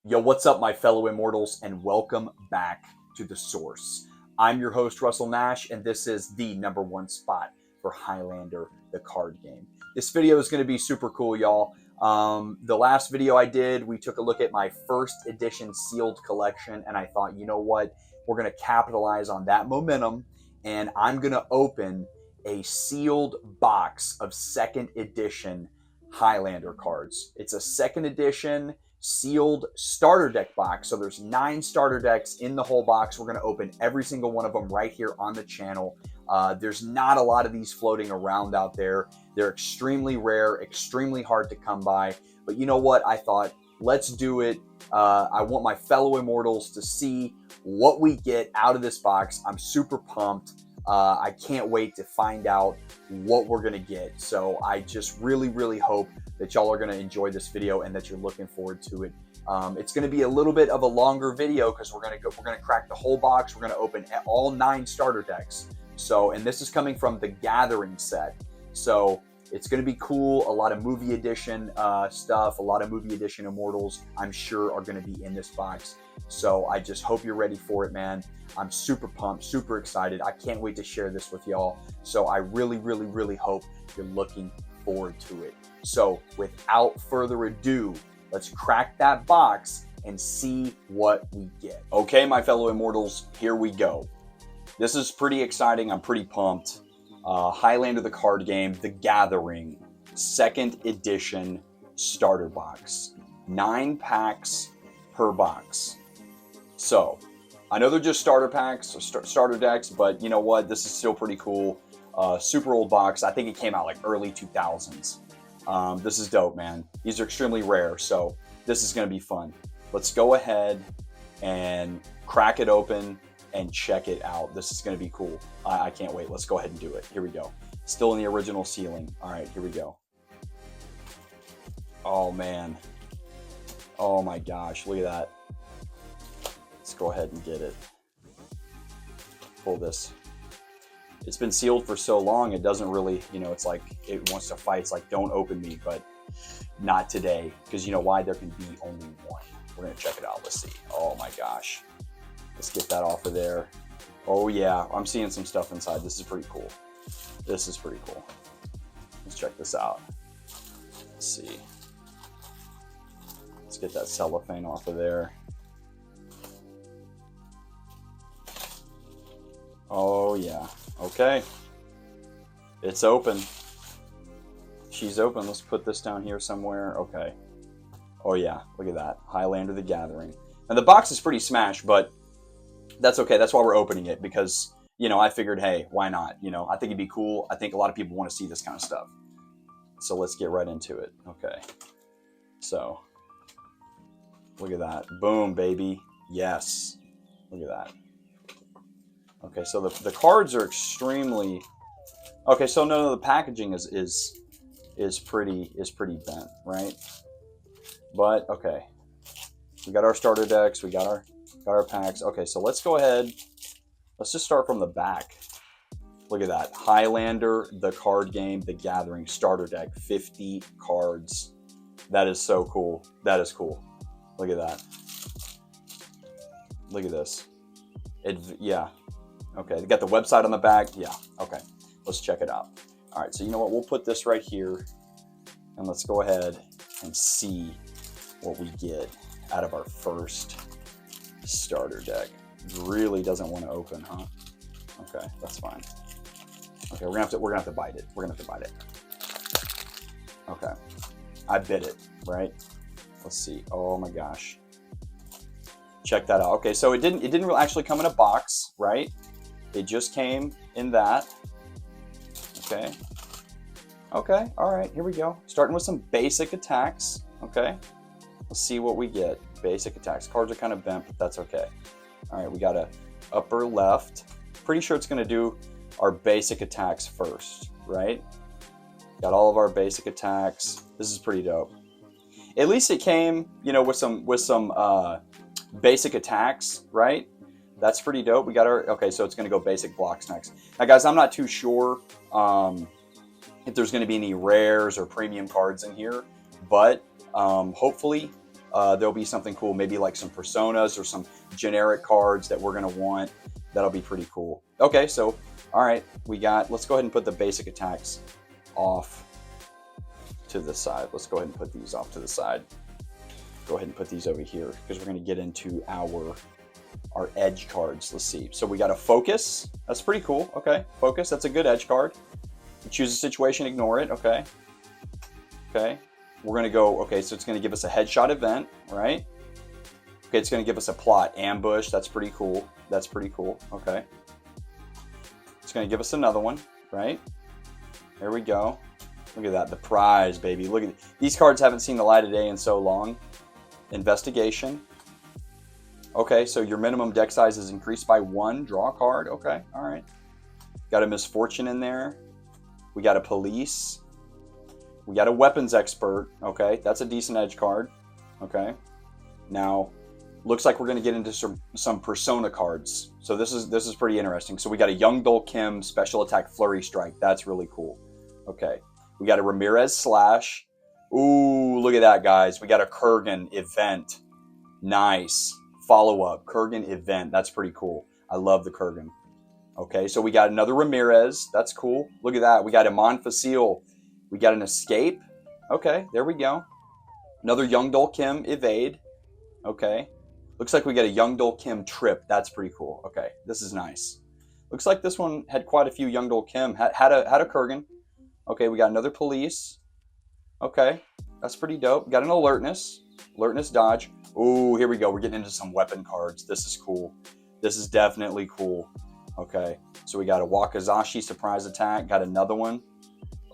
Yo, what's up, my fellow immortals, and welcome back to The Source. I'm your host, Russell Nash, and this is the #1 spot for Highlander, the card game. This video is going to be super cool, y'all. The last video I did, we took a look at my first edition sealed collection, and I thought, you know what? We're going to capitalize on that momentum, and I'm going to open a sealed box of second edition Highlander cards. It's a second edition sealed starter deck box. So there's 9 starter decks in the whole box. We're going to open every single one of them right here on the channel. There's not a lot of these floating around out there. They're extremely rare, extremely hard to come by. But you know what? I thought, let's do it. I want my fellow immortals to see what we get out of this box. I'm super pumped. I can't wait to find out what we're going to get. So I just really hope that y'all are going to enjoy this video and that you're looking forward to it. It's going to be a little bit of a longer video because we're going to crack the whole box. We're going to open all 9 starter decks. So, and this is coming from the Gathering set. So it's going to be cool. A lot of movie edition stuff, a lot of movie edition immortals, I'm sure, are going to be in this box. So I just hope you're ready for it, man. I'm super pumped, super excited. I can't wait to share this with y'all. So I really hope you're looking forward to it. So without further ado, let's crack that box and see what we get. Okay, my fellow immortals, here we go. This is pretty exciting. I'm pretty pumped. Highlander the card game, The Gathering, second edition starter box. 9 packs per box. So I know they're just starter packs or starter decks, but you know what? This is still pretty cool. Super old box. I think it came out like early 2000s. This is dope, man. These are extremely rare, so this is going to be fun. Let's go ahead and crack it open and check it out. This is going to be cool. I can't wait. Let's go ahead and do it. Here we go. Still in the original sealing. All right, here we go. Oh, man. Oh, my gosh. Look at that. Let's go ahead and get it. Pull this. It's been sealed for so long, it doesn't really, you know, it's like it wants to fight. It's like, don't open me, but not today. Because you know why? There can be only one. We're going to check it out. Let's see. Oh, my gosh. Let's get that off of there. Oh, yeah. I'm seeing some stuff inside. This is pretty cool. This is pretty cool. Let's check this out. Let's see. Let's get that cellophane off of there. Oh, yeah. Okay. It's open. She's open. Let's put this down here somewhere. Okay. Oh, yeah. Look at that. Highlander the Gathering. And the box is pretty smashed, but that's okay. That's why we're opening it because, you know, I figured, hey, why not? You know, I think it'd be cool. I think a lot of people want to see this kind of stuff. So let's get right into it. Okay. So, look at that. Boom, baby. Yes. Look at that. Okay, so the cards are extremely... Okay, so no, the packaging is pretty bent, right? But okay, we got our starter decks, we got our packs. Okay, so let's go ahead. Let's just start from the back. Look at that, Highlander, the card game, The Gathering starter deck, 50 cards. That is so cool. That is cool. Look at that. Look at this. Yeah. Okay, they got the website on the back. Yeah, okay. Let's check it out. All right, so you know what? We'll put this right here, and let's go ahead and see what we get out of our first starter deck. Really doesn't want to open, huh? Okay, that's fine. Okay, we're gonna have to bite it. We're gonna have to bite it. Okay, I bit it, right? Let's see. Oh my gosh. Check that out. Okay, so it didn't actually come in a box, right? It just came in that. Okay. Okay, all right, here we go. Starting with some basic attacks, okay? Let's see what we get. Basic attacks. Cards are kind of bent, but that's okay. All right, we got a upper left. Pretty sure it's gonna do our basic attacks first, right? Got all of our basic attacks. This is pretty dope. At least it came, you know, with some basic attacks, right? That's pretty dope. We got our, okay, so it's going to go basic blocks next. Now, guys, I'm not too sure if there's going to be any rares or premium cards in here, but hopefully there'll be something cool, maybe like some personas or some generic cards that we're going to want. That'll be pretty cool. Okay, so, all right, let's go ahead and put the basic attacks off to the side. Let's go ahead and put these off to the side. Go ahead and put these over here because we're going to get into our edge cards. Let's see. So we got a focus. That's pretty cool. Okay, focus. That's a good edge card. Choose a situation, ignore it. Okay. Okay. We're going to go, okay, so it's going to give us a headshot event, right? Okay, it's going to give us a plot. Ambush. That's pretty cool. That's pretty cool. Okay. It's going to give us another one, right? There we go. Look at that. The prize, baby. Look at these cards. Haven't seen the light of day in so long. Investigation. Okay, so your minimum deck size is increased by 1. Draw a card. Okay, all right. Got a misfortune in there. We got a police. We got a weapons expert. Okay, that's a decent edge card. Okay. Now, looks like we're going to get into some persona cards. So this is pretty interesting. So we got a Young Dol Kim special attack flurry strike. That's really cool. Okay. We got a Ramirez slash. Ooh, look at that, guys. We got a Kurgan event. Nice. Follow-up. Kurgan event. That's pretty cool. I love the Kurgan. Okay, so we got another Ramirez. That's cool. Look at that. We got Iman Facile. We got an escape. Okay, there we go. Another Young Dol Kim evade. Okay. Looks like we got a Young Dol Kim trip. That's pretty cool. Okay, this is nice. Looks like this one had quite a few Young Dol Kim. Had a Kurgan. Okay, we got another police. Okay, that's pretty dope. Got an alertness dodge. Ooh, here we go. We're getting into some weapon cards. This is cool. This is definitely cool. Okay, so we got a Wakazashi surprise attack. Got another one.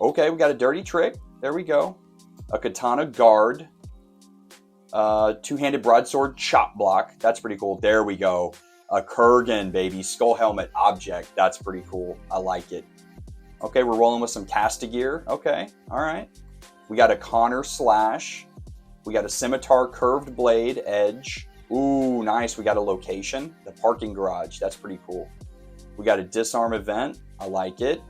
Okay, we got a dirty trick. There we go. A katana guard. Two-handed broadsword chop block. That's pretty cool. There we go. A Kurgan, baby. Skull helmet object. That's pretty cool. I like it. Okay, we're rolling with some Castigear. Okay, all right. We got a Connor slash. We got a scimitar curved blade edge. Ooh, nice. We got a location. The parking garage. That's pretty cool. We got a disarm event. I like it.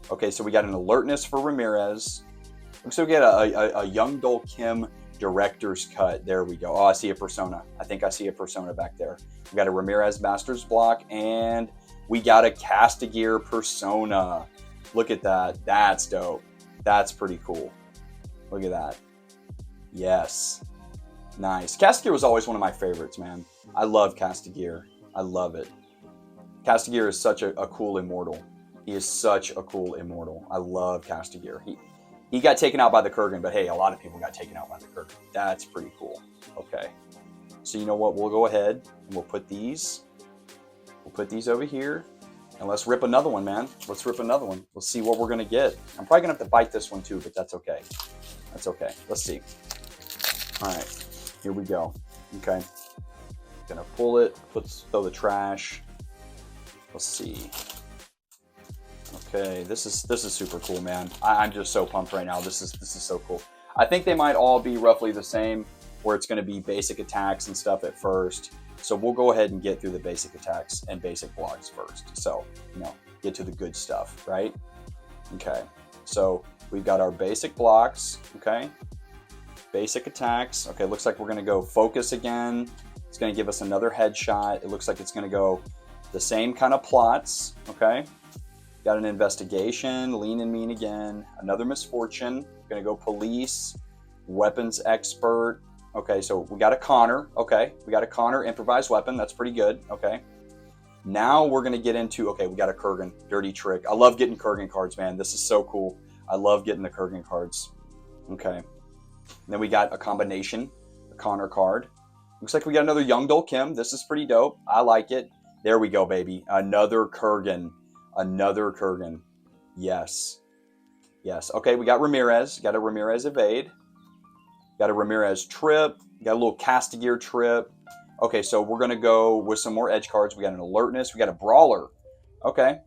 Okay, so we got an alertness for Ramirez. Looks like we got a Young Dol Kim director's cut. There we go. Oh, I see a persona. I think I see a persona back there. We got a Ramirez master's block, and we got a Castigear persona. Look at that. That's dope. That's pretty cool. Look at that. Yes. Nice. Castigear was always one of my favorites, man. I love Castigear. I love it. Castigear is such a cool immortal. He is such a cool immortal. I love Castigear. He got taken out by the Kurgan, but hey, a lot of people got taken out by the Kurgan. That's pretty cool. Okay. So you know what? We'll go ahead and we'll put these over here. And let's rip another one, man. Let's rip another one. Let's see what we're going to get. I'm probably going to have to bite this one too, but that's okay. That's okay. Let's see. All right. Here we go. Okay. Gonna pull it. Throw the trash. Let's see. Okay. This is super cool, man. I'm just so pumped right now. This is so cool. I think they might all be roughly the same, where it's going to be basic attacks and stuff at first. So we'll go ahead and get through the basic attacks and basic blocks first. So, get to the good stuff, right? Okay. So we've got our basic blocks, okay? Basic attacks. Okay, looks like we're going to go focus again. It's going to give us another headshot. It looks like it's going to go the same kind of plots, okay? Got an investigation, lean and mean again. Another misfortune. Going to go police, weapons expert. Okay, so we got a Connor. Okay, we got a Connor improvised weapon. That's pretty good. Okay. Now we're going to get into, okay, we got a Kurgan, dirty trick. I love getting Kurgan cards, man. This is so cool. I love getting the Kurgan cards. Okay. And then we got a combination, a Connor card. Looks like we got another Young Dol Kim. This is pretty dope. I like it. There we go, baby. Another Kurgan. Another Kurgan. Yes. Yes. Okay, we got Ramirez. Got a Ramirez evade. Got a Ramirez trip. Got a little Castigear trip. Okay, so we're going to go with some more edge cards. We got an alertness. We got a brawler. Okay.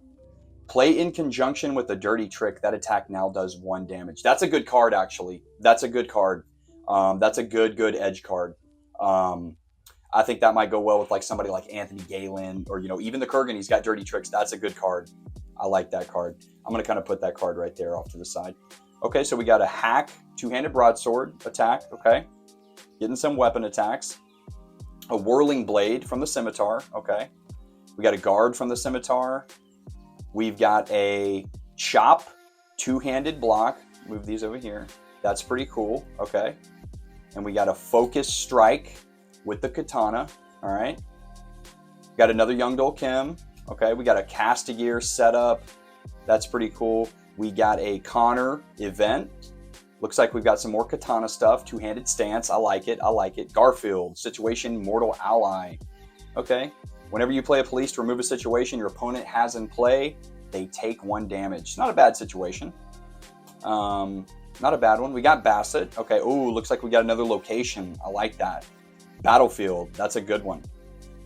Play in conjunction with the dirty trick. That attack now does 1 damage. That's a good card, actually. That's a good card. That's a good edge card. I think that might go well with like somebody like Anthony Galen or, even the Kurgan. He's got dirty tricks. That's a good card. I like that card. I'm going to kind of put that card right there off to the side. Okay, so we got a hack, two-handed broadsword attack. Okay. Getting some weapon attacks. A whirling blade from the scimitar. Okay. We got a guard from the scimitar. We've got a chop, two-handed block. Move these over here. That's pretty cool. Okay. And we got a focus strike with the katana. All right. Got another Youngdol Kim. Okay. We got a Castigear setup. That's pretty cool. We got a Connor event. Looks like we've got some more katana stuff. Two-handed stance. I like it. I like it. Garfield. Situation mortal ally. Okay. Whenever you play a police to remove a situation your opponent has in play, they take 1 damage. Not a bad situation. Not a bad one. We got Bassett. Okay. Ooh, looks like we got another location. I like that. Battlefield. That's a good one.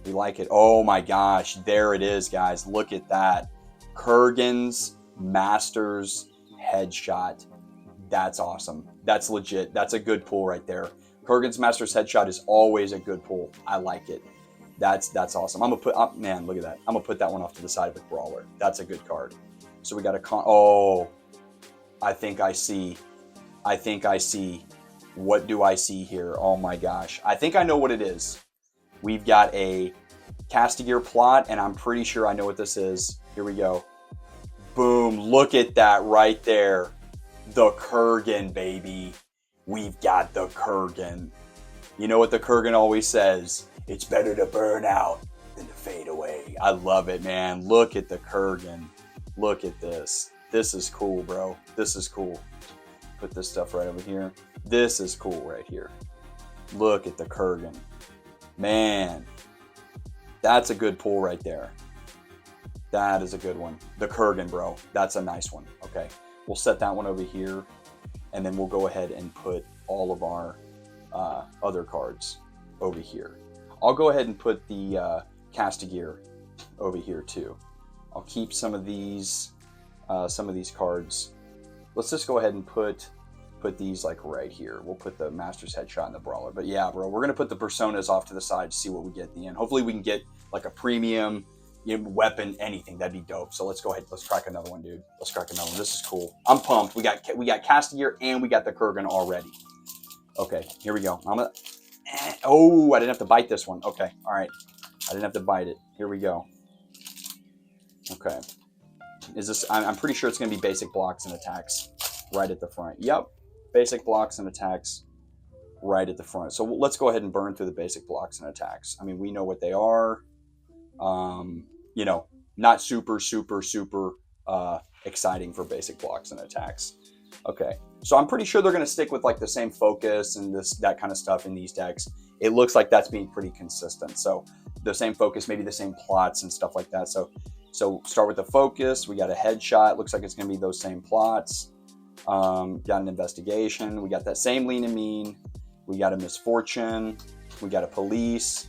We like it. Oh my gosh. There it is, guys. Look at that. Kurgan's Masters Headshot. That's awesome. That's legit. That's a good pull right there. Kurgan's Masters Headshot is always a good pull. I like it. That's awesome. I'm gonna put man, look at that. I'm gonna put that one off to the side with Brawler. That's a good card. So we got a oh, I think I see. What do I see here? Oh my gosh. I think I know what it is. We've got a Castigear plot, and I'm pretty sure I know what this is. Here we go. Boom. Look at that right there. The Kurgan, baby. We've got the Kurgan. You know what the Kurgan always says? It's better to burn out than to fade away. I love it, man. Look at the Kurgan. Look at this. This is cool, bro. This is cool. Put this stuff right over here. This is cool right here. Look at the Kurgan. Man, that's a good pull right there. That is a good one. The Kurgan, bro. That's a nice one. Okay. We'll set that one over here, and then we'll go ahead and put all of our other cards over here. I'll go ahead and put the Castigear over here too. I'll keep some of these cards. Let's just go ahead and put these like right here. We'll put the Master's Headshot and the Brawler. But yeah, bro, we're gonna put the Personas off to the side to see what we get at the end. Hopefully we can get like a premium weapon, anything. That'd be dope. So let's go ahead. Let's crack another one, dude. Let's crack another one. This is cool. I'm pumped. We got Castigear and we got the Kurgan already. Okay, here we go. Oh, I didn't have to bite this one. Okay, all right. I didn't have to bite it. Here we go. Okay. Is this? I'm pretty sure it's gonna be basic blocks and attacks right at the front. Yep, basic blocks and attacks right at the front. So let's go ahead and burn through the basic blocks and attacks. I mean, we know what they are. You know, not super exciting for basic blocks and attacks. Okay, so I'm pretty sure they're going to stick with like the same focus and that kind of stuff in these decks. It looks like that's being pretty consistent. So the same focus, maybe the same plots and stuff like that. So start with the focus. We got a headshot. Looks like it's going to be those same plots. Got an investigation. We got that same lean and mean. We got a misfortune. We got a police.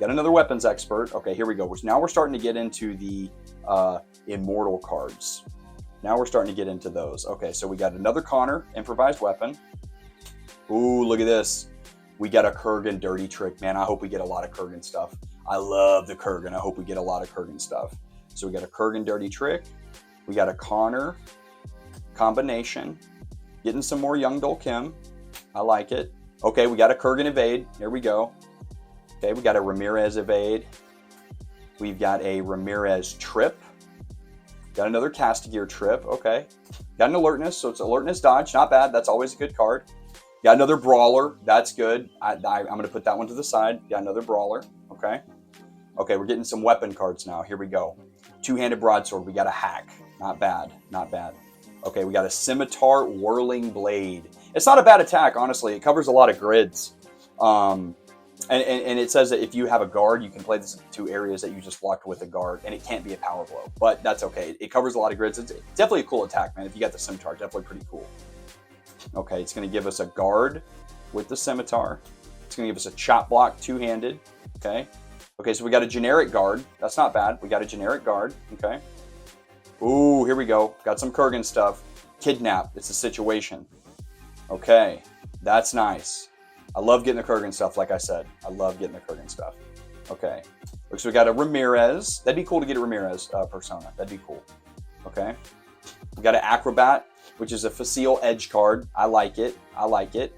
Got another weapons expert. Okay, here we go. Now we're starting to get into the immortal cards. Now we're starting to get into those. Okay, so we got another Connor, improvised weapon. Ooh, look at this. We got a Kurgan dirty trick. Man, I hope we get a lot of Kurgan stuff. I love the Kurgan. I hope we get a lot of Kurgan stuff. So we got a Kurgan dirty trick. We got a Connor combination. Getting some more Youngdol Kim. I like it. Okay, we got a Kurgan evade. Here we go. Okay, we got a Ramirez evade. We've got a Ramirez trip. Got another Castigear trip. Okay. Got an alertness, so it's alertness dodge. Not bad. That's always a good card. Got another Brawler. That's good. I'm going to put that one to the side. Got another Brawler. Okay. Okay, we're getting some weapon cards now. Here we go. Two-handed broadsword. We got a hack. Not bad. Not bad. Okay, we got a scimitar whirling blade. It's not a bad attack, honestly. It covers a lot of grids. And it says that if you have a guard, you can play this in 2 areas that you just blocked with a guard, and it can't be a power blow, but that's okay. It covers a lot of grids. It's definitely a cool attack, man. If you got the scimitar, definitely pretty cool. Okay, it's going to give us a guard with the scimitar. It's going to give us a chop block two-handed. Okay. Okay, so we got a generic guard. That's not bad. We got a generic guard. Okay. Ooh, here we go. Got some Kurgan stuff. Kidnap. It's a situation. Okay, that's nice. I love getting the Kurgan stuff, like I said. I love getting the Kurgan stuff. Okay. Looks like we got a Ramirez. That'd be cool to get a Ramirez persona. That'd be cool. Okay. We got an Acrobat, which is a Facile Edge card. I like it. I like it.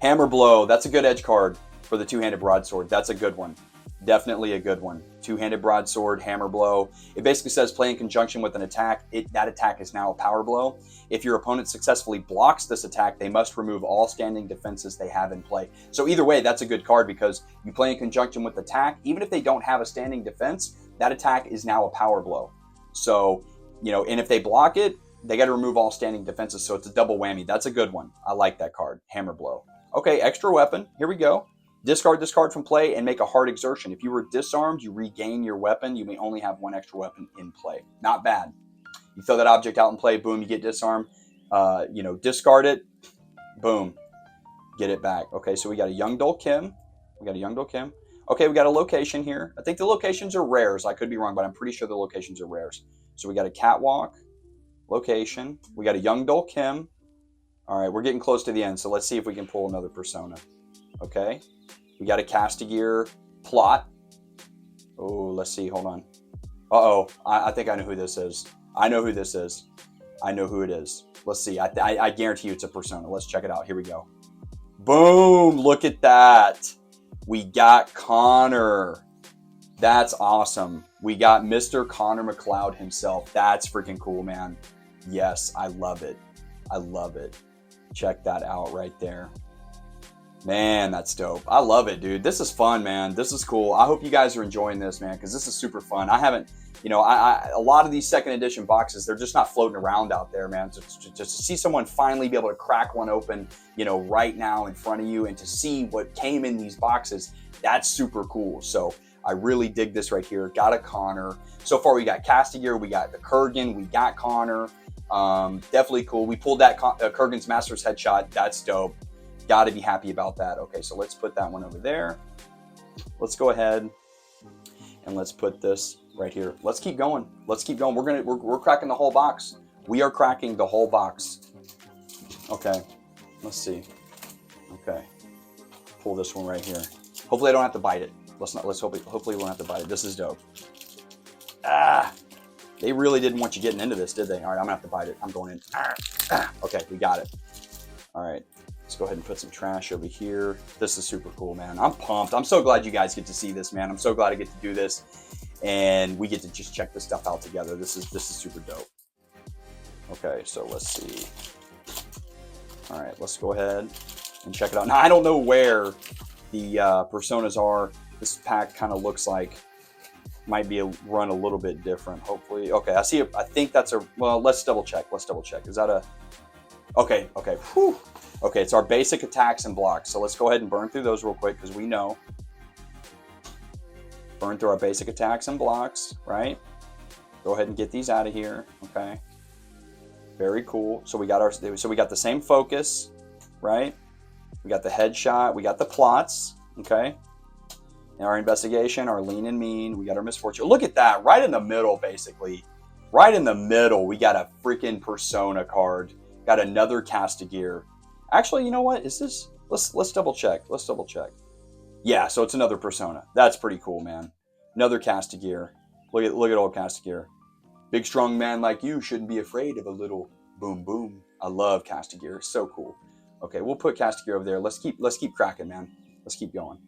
Hammer Blow. That's a good edge card for the two-handed broadsword. That's a good one. Definitely a good one. Two-handed broadsword, Hammer Blow. It basically says play in conjunction with an attack. That attack is now a power blow. If your opponent successfully blocks this attack, they must remove all standing defenses they have in play. So either way, that's a good card because you play in conjunction with attack. Even if they don't have a standing defense, that attack is now a power blow. So, you know, and if they block it, they got to remove all standing defenses. So it's a double whammy. That's a good one. I like that card. Hammer Blow. Okay, extra weapon. Here we go. Discard this card from play and make a hard exertion. If you were disarmed, you regain your weapon. You may only have one extra weapon in play. Not bad. You throw that object out in play, boom, you get disarmed. You know, discard it, boom, get it back. Okay, so we got a Young Dol Kim. Okay, we got a location here. I think the locations are rares. I could be wrong, but I'm pretty sure the locations are rares. So we got a Catwalk location. We got a Young Dol Kim. All right, we're getting close to the end, so let's see if we can pull another persona. Okay, we got a Castigear plot. Oh, let's see, hold on. Uh-oh, I think I know who this is. I know who this is. I know who it is. Let's see, I guarantee you it's a persona. Let's check it out, here we go. Boom, look at that. We got Connor. That's awesome. We got Mr. Connor McLeod himself. That's freaking cool, man. Yes, I love it. I love it. Check that out right there. Man, that's dope. I love it, dude. This is fun, man. This is cool. I hope you guys are enjoying this, man, because this is super fun. I haven't, you know, a lot of these second edition boxes, they're just not floating around out there, man. So just to see someone finally be able to crack one open, you know, right now in front of you and to see what came in these boxes, that's super cool. So I really dig this right here. Got a Connor. So far, we got Castigear, we got the Kurgan, we got Connor. Definitely cool. We pulled that Kurgan's Master's Headshot. That's dope. Got to be happy about that. Okay, so let's put that one over there. Let's go ahead and let's put this right here. Let's keep going. Let's keep going. We're cracking the whole box. We are cracking the whole box. Okay, let's see. Okay, pull this one right here. Hopefully I don't have to bite it. Hopefully we won't have to bite it. This is dope. They really didn't want you getting into this, did they? All right, I'm gonna have to bite it. I'm going in. Okay, we got it. All right, let's go ahead and put some trash over here. This is super cool, man. I'm pumped. I'm so glad you guys get to see this, man. I'm so glad I get to do this, and we get to just check this stuff out together. This is super dope. Okay, so let's see. All right, let's go ahead and check it out. Now, I don't know where the personas are. This pack kind of looks like might be run a little bit different, hopefully. Okay, I see. I think that's a, well, let's double check. Let's double check. Is that a, okay, whew. Okay, it's our basic attacks and blocks. So let's go ahead and burn through those real quick because we know. Burn through our basic attacks and blocks, right? Go ahead and get these out of here, okay? Very cool. So we got the same focus, right? We got the headshot, we got the plots, okay? And our investigation, our lean and mean, we got our misfortune. Look at that, right in the middle, basically. Right in the middle, we got a freaking persona card. Got another Castigear. Actually, you know what? Is this, let's double check. Let's double check. Yeah, so it's another persona. That's pretty cool, man. Another Castigear. Look at old Castigear. Big strong man like you shouldn't be afraid of a little boom boom. I love Castigear. So cool. Okay, we'll put Castigear over there. Let's keep cracking, man. Let's keep going.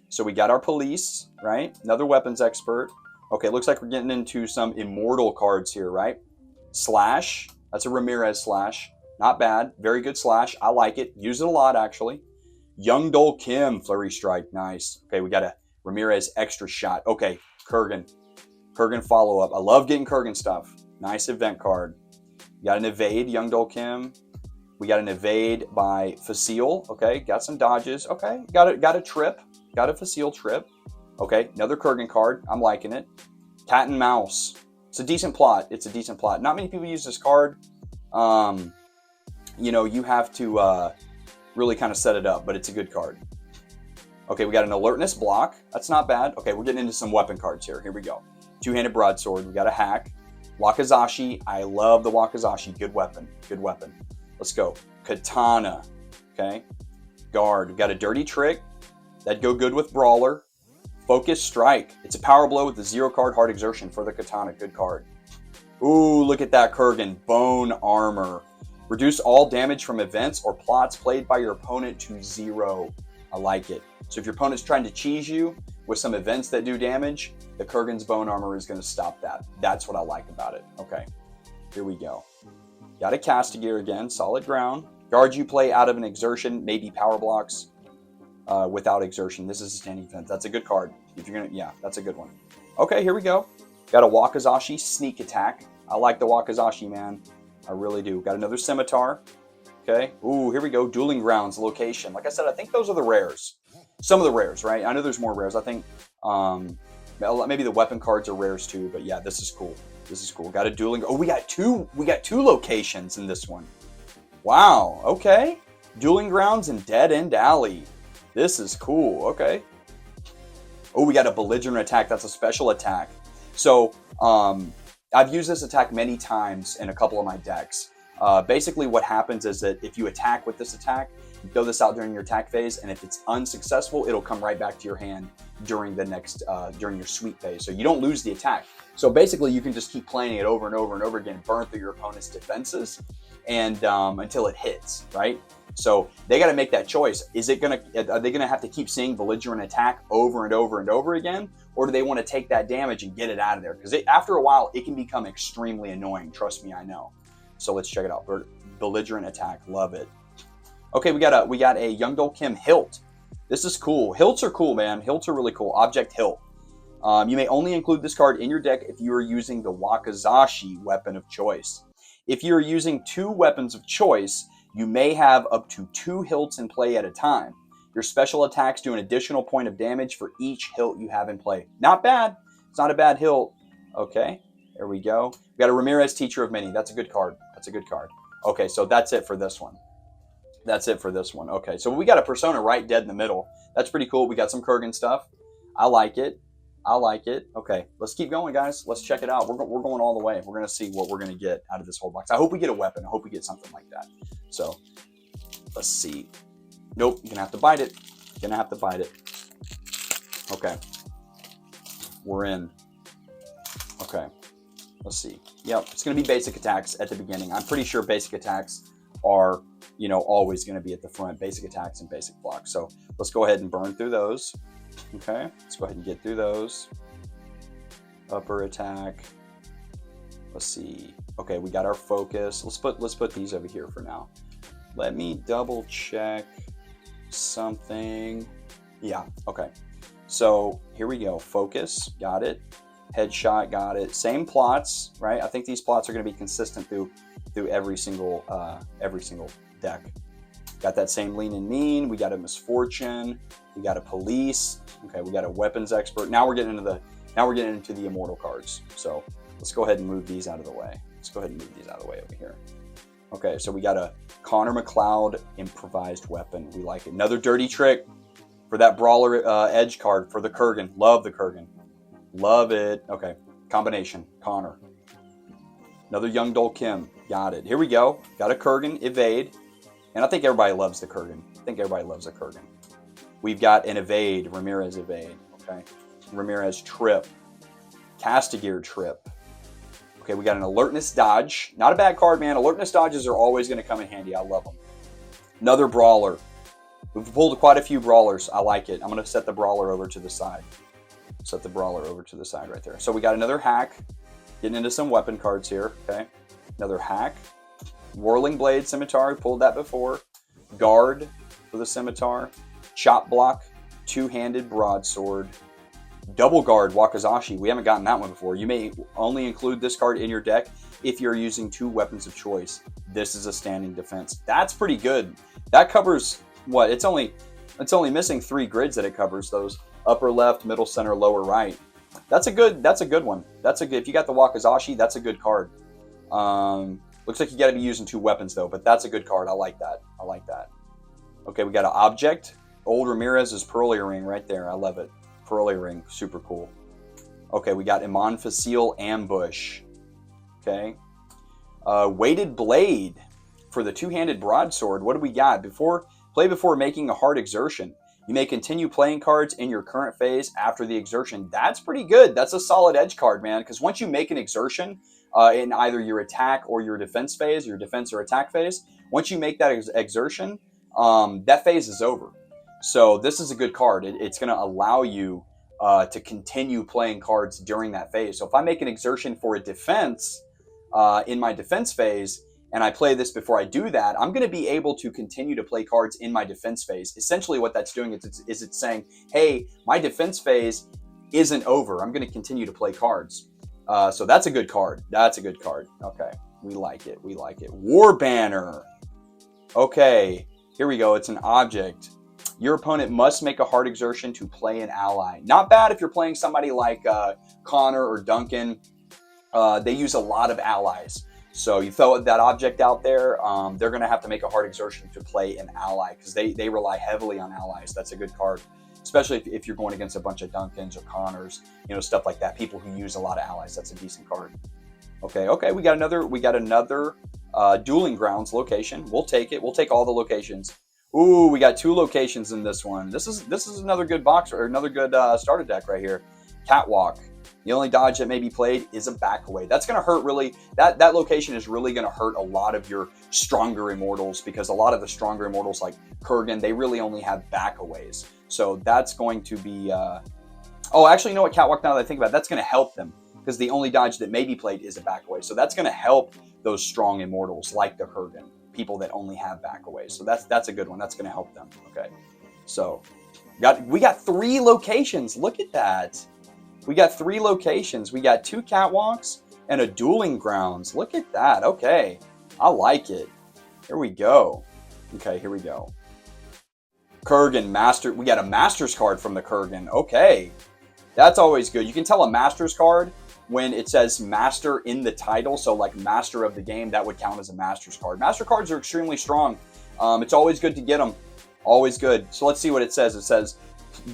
So we got our police, right? Another weapons expert. Okay, looks like we're getting into some immortal cards here, right? Slash. That's a Ramirez slash. Not bad. Very good slash. I like it. Use it a lot, actually. Young Dol Kim, Flurry Strike. Nice. Okay, we got a Ramirez extra shot. Okay, Kurgan. Kurgan follow-up. I love getting Kurgan stuff. Nice event card. We got an evade, Young Dol Kim. We got an evade by Facile. Okay, got some dodges. Okay, got a trip. Got a Facile trip. Okay, another Kurgan card. I'm liking it. Cat and Mouse. It's a decent plot. It's a decent plot. Not many people use this card. You know, you have to really kind of set it up, but it's a good card. Okay, we got an alertness block. That's not bad. Okay, we're getting into some weapon cards here. Here we go. Two-handed broadsword. We got a hack. Wakizashi. I love the Wakizashi. Good weapon. Good weapon. Let's go. Katana. Okay. Guard. We got a dirty trick. That'd go good with Brawler. Focus Strike. It's a power blow with the 0-card hard exertion for the Katana. Good card. Ooh, look at that Kurgan. Bone Armor. Reduce all damage from events or plots played by your opponent to 0. I like it. So if your opponent's trying to cheese you with some events that do damage, the Kurgan's Bone Armor is going to stop that. That's what I like about it. Okay, here we go. Got a Castigear again, solid ground. Guards you play out of an exertion, maybe power blocks without exertion. This is a standing defense. That's a good card. If you're gonna, yeah, that's a good one. Okay, here we go. Got a Wakizashi Sneak Attack. I like the Wakizashi, man. I really do. Got another Scimitar. Okay. Ooh, here we go. Dueling Grounds location. Like I said, I think those are the rares. Some of the rares, right? I know there's more rares. I think maybe the weapon cards are rares too. But yeah, this is cool. This is cool. Got a dueling. Oh, we got two locations in this one. Wow. Okay. Dueling Grounds and Dead End Alley. This is cool. Okay. Oh, we got a Belligerent Attack. That's a special attack. So I've used this attack many times in a couple of my decks. Basically what happens is that if you attack with this attack, you throw this out during your attack phase, and if it's unsuccessful, it'll come right back to your hand during the next during your sweep phase. So you don't lose the attack. So basically you can just keep playing it over and over and over again, burn through your opponent's defenses, and until it hits, right? So they got to make that choice. Are they gonna have to keep seeing Belligerent Attack over and over and over again, or do they want to take that damage and get it out of there? Because after a while, it can become extremely annoying. Trust me, I know. So let's check it out. Belligerent Attack, love it. Okay, we got a Youngdol Kim Hilt. This is cool. Hilts are cool, man. Hilts are really cool. Object Hilt. You may only include this card in your deck if you are using the Wakizashi weapon of choice. If you are using 2 weapons of choice, you may have up to 2 hilts in play at a time. Your special attacks do an additional point of damage for each hilt you have in play. Not bad. It's not a bad hilt. Okay, there we go. We got a Ramirez Teacher of Many. That's a good card. That's a good card. Okay, so that's it for this one. That's it for this one. Okay, so we got a Persona right dead in the middle. That's pretty cool. We got some Kurgan stuff. I like it. I like it. Okay, let's keep going, guys. Let's check it out. We're going all the way. We're going to see what we're going to get out of this whole box. I hope we get a weapon. I hope we get something like that. So, let's see. Nope, you're going to have to bite it. You're going to have to bite it. Okay. We're in. Okay. Let's see. Yep, it's going to be basic attacks at the beginning. I'm pretty sure basic attacks are, always going to be at the front. Basic attacks and basic blocks. So, let's go ahead and burn through those. Okay, let's go ahead and get through those. Upper attack. Let's see. Okay, we got our focus. Let's put these over here for now. Let me double check something. Yeah, okay. So here we go. Focus, got it. Headshot, got it. Same plots, right? I think these plots are going to be consistent through every single deck. Got that same Lean and Mean. We got a Misfortune. We got a Police. Okay, we got a Weapons Expert. Now we're getting into the Immortal cards. So let's go ahead and move these out of the way. Over here. Okay, so we got a Connor McLeod Improvised Weapon. We like it. Another Dirty Trick for that Brawler Edge card for the Kurgan. Love the Kurgan. Love it. Okay, combination. Connor. Another Youngdol Kim. Got it. Here we go. Got a Kurgan Evade. And I think everybody loves the Kurgan. We've got an Evade, Ramirez Evade. Okay. Ramirez Trip. Castigear Trip. Okay, we got an Alertness Dodge. Not a bad card, man. Alertness Dodges are always going to come in handy. I love them. Another Brawler. We've pulled quite a few Brawlers. I like it. I'm going to set the Brawler over to the side. Set the Brawler over to the side right there. So we got another Hack. Getting into some weapon cards here. Okay. Another Hack. Whirling Blade Scimitar, we pulled that before. Guard for the Scimitar. Chop Block, Two-Handed Broadsword. Double Guard Wakizashi, we haven't gotten that one before. You may only include this card in your deck if you're using 2 weapons of choice. This is a standing defense. That's pretty good. That covers, what, it's only missing 3 grids that it covers, those upper left, middle center, lower right. That's a good one. If you got the Wakizashi, that's a good card. Looks like you got to be using 2 weapons, though, but that's a good card. I like that. Okay, we got an Object. Old Ramirez's Pearl Earring right there. I love it. Pearl Earring. Super cool. Okay, we got Iman Facile Ambush. Okay. Weighted Blade for the Two-Handed Broadsword. What do we got? Play before making a hard exertion. You may continue playing cards in your current phase after the exertion. That's pretty good. That's a solid edge card, man, because once you make an exertion, in either your attack or your defense phase, your defense or attack phase. Once you make that exertion, that phase is over. So this is a good card. It's going to allow you to continue playing cards during that phase. So if I make an exertion for a defense in my defense phase, and I play this before I do that, I'm going to be able to continue to play cards in my defense phase. Essentially what that's doing is it's saying, hey, my defense phase isn't over. I'm going to continue to play cards. So that's a good card. That's a good card. Okay, we like it. We like it. War Banner. Okay, here we go. It's an object. Your opponent must make a hard exertion to play an ally. Not bad if you're playing somebody like Connor or Duncan. They use a lot of allies. So you throw that object out there, they're going to have to make a hard exertion to play an ally because they rely heavily on allies. That's a good card, especially if you're going against a bunch of Duncans or Connors, stuff like that. People who use a lot of allies. That's a decent card. Okay. We got another Dueling Grounds location. We'll take it. We'll take all the locations. Ooh, we got 2 locations in this one. This is another good box or another good starter deck right here. Catwalk. The only dodge that may be played is a back away. That's going to hurt really. That location is really going to hurt a lot of your stronger immortals because a lot of the stronger immortals like Kurgan, they really only have back aways. So that's going to be. Oh, actually, you know what? Catwalk. Now that I think about it, that's going to help them because the only dodge that may be played is a back away. So that's going to help those strong immortals like the Kurgan, people that only have back aways. So that's a good one. That's going to help them. Okay. So we got 3 locations. Look at that. We got 3 locations. We got 2 catwalks and a Dueling Grounds. Look at that. Okay. I like it. Here we go. Okay, here we go. Kurgan Master. We got a Master's card from the Kurgan. Okay. That's always good. You can tell a Master's card when it says Master in the title. So like Master of the game, that would count as a Master's card. Master cards are extremely strong. It's always good to get them. Always good. So let's see what it says. It says,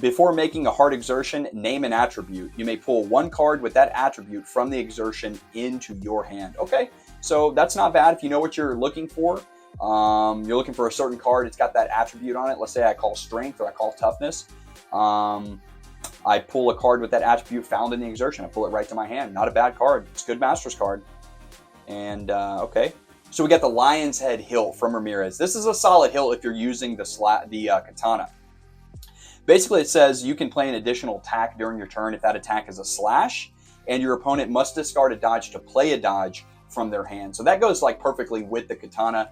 before making a hard exertion, name an attribute. You may pull 1 card with that attribute from the exertion into your hand. Okay, so that's not bad if you know what you're looking for. You're looking for a certain card. It's got that attribute on it. Let's say I call Strength or I call Toughness. I pull a card with that attribute found in the exertion. I pull it right to my hand. Not a bad card. It's a good Master's card. And okay, so we got the Lion's Head hilt from Ramirez. This is a solid hilt if you're using the katana. Basically, it says you can play an additional attack during your turn if that attack is a slash, and your opponent must discard a dodge to play a dodge from their hand. So that goes like perfectly with the katana,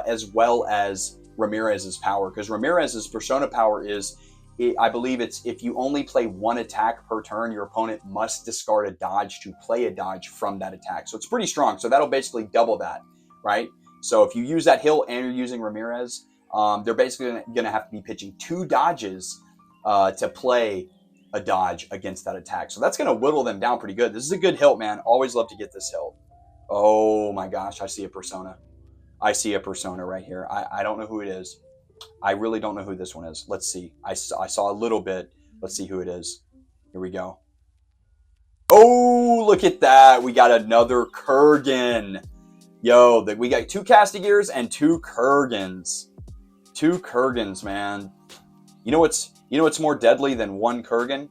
as well as Ramirez's power, because Ramirez's persona power is, I believe it's if you only play 1 attack per turn, your opponent must discard a dodge to play a dodge from that attack. So it's pretty strong. So that'll basically double that, right? So if you use that hilt and you're using Ramirez, they're basically going to have to be pitching 2 dodges to play a dodge against that attack. So that's going to whittle them down pretty good. This is a good hilt, man. Always love to get this hilt. Oh my gosh, I see a persona. I see a persona right here. I don't know who it is. I really don't know who this one is. Let's see. I saw a little bit. Let's see who it is. Here we go. Oh, look at that. We got another Kurgan. Yo, we got 2 Castigears and 2 Kurgans. 2 Kurgans, man. You know what's more deadly than 1 Kurgan?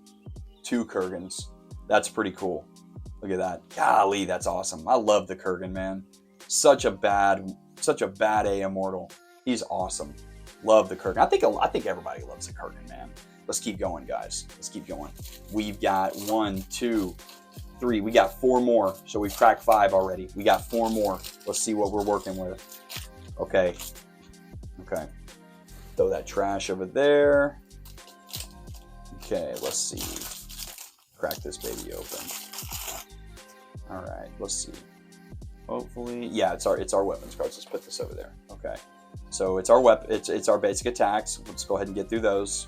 2 Kurgans. That's pretty cool. Look at that. Golly, that's awesome. I love the Kurgan, man. Such a bad A immortal. He's awesome. Love the Kurgan. I think everybody loves the Kurgan, man. Let's keep going, guys. Let's keep going. We've got 1, 2, 3. We got 4 more. So we've cracked 5 already. We got 4 more. Let's see what we're working with. Okay. Okay. Throw that trash over there. Okay, let's see. Crack this baby open. All right, let's see. Hopefully, yeah, it's our weapons cards. Let's put this over there. Okay, so it's our it's our basic attacks. Let's go ahead and get through those.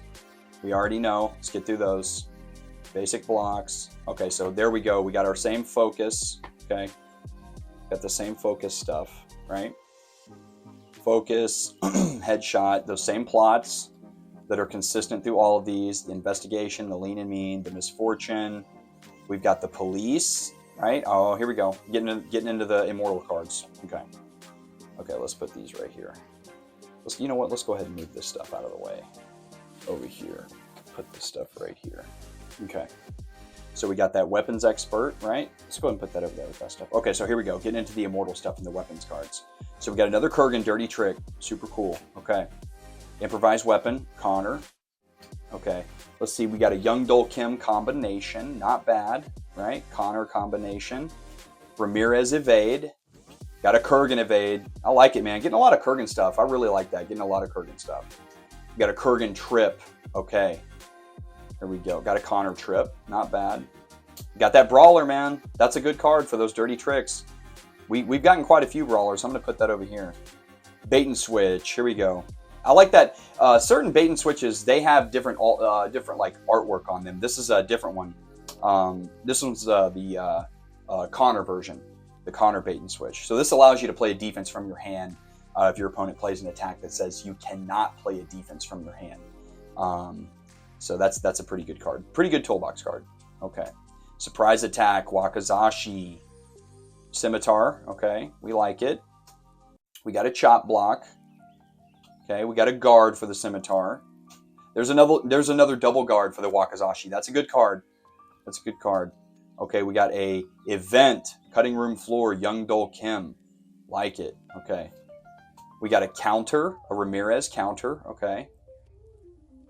We already know. Let's get through those basic blocks. Okay, so there we go. We got our same focus. Okay, got the same focus stuff, right? Focus, headshot, those same plots that are consistent through all of these. The investigation, the lean and mean, the misfortune. We've got the police, right? Oh, here we go. Getting into the immortal cards. Okay. Okay, let's put these right here. You know what? Let's go ahead and move this stuff out of the way. Over here. Put this stuff right here. Okay. So we got that weapons expert, right? Let's go ahead and put that over there with that stuff. Okay, so here we go. Getting into the immortal stuff in the weapons cards. So we got another Kurgan dirty trick. Super cool. Okay. Improvised weapon, Connor. Okay. Let's see. We got a Young Dol Kim combination. Not bad, right? Connor combination. Ramirez evade. Got a Kurgan evade. I like it, man. Getting a lot of Kurgan stuff. I really like that. Getting a lot of Kurgan stuff. We got a Kurgan trip. Okay. There we go. Got a Connor trip. Not bad. Got that Brawler, man. That's a good card for those dirty tricks. We've gotten quite a few Brawlers. I'm going to put that over here. Bait and switch. Here we go. I like that. Certain bait and switches, they have different like artwork on them. This is a different one. This one's the Connor version. The Connor bait and switch. So this allows you to play a defense from your hand if your opponent plays an attack that says you cannot play a defense from your hand. So that's a pretty good card. Pretty good toolbox card. Okay. Surprise attack, Wakizashi. Scimitar. Okay. We like it. We got a chop block. Okay. We got a guard for the Scimitar. There's another double guard for the Wakizashi. That's a good card. That's a good card. Okay. We got a event, cutting room floor, Young Dol Kim. Like it. Okay. We got a counter, a Ramirez counter. Okay.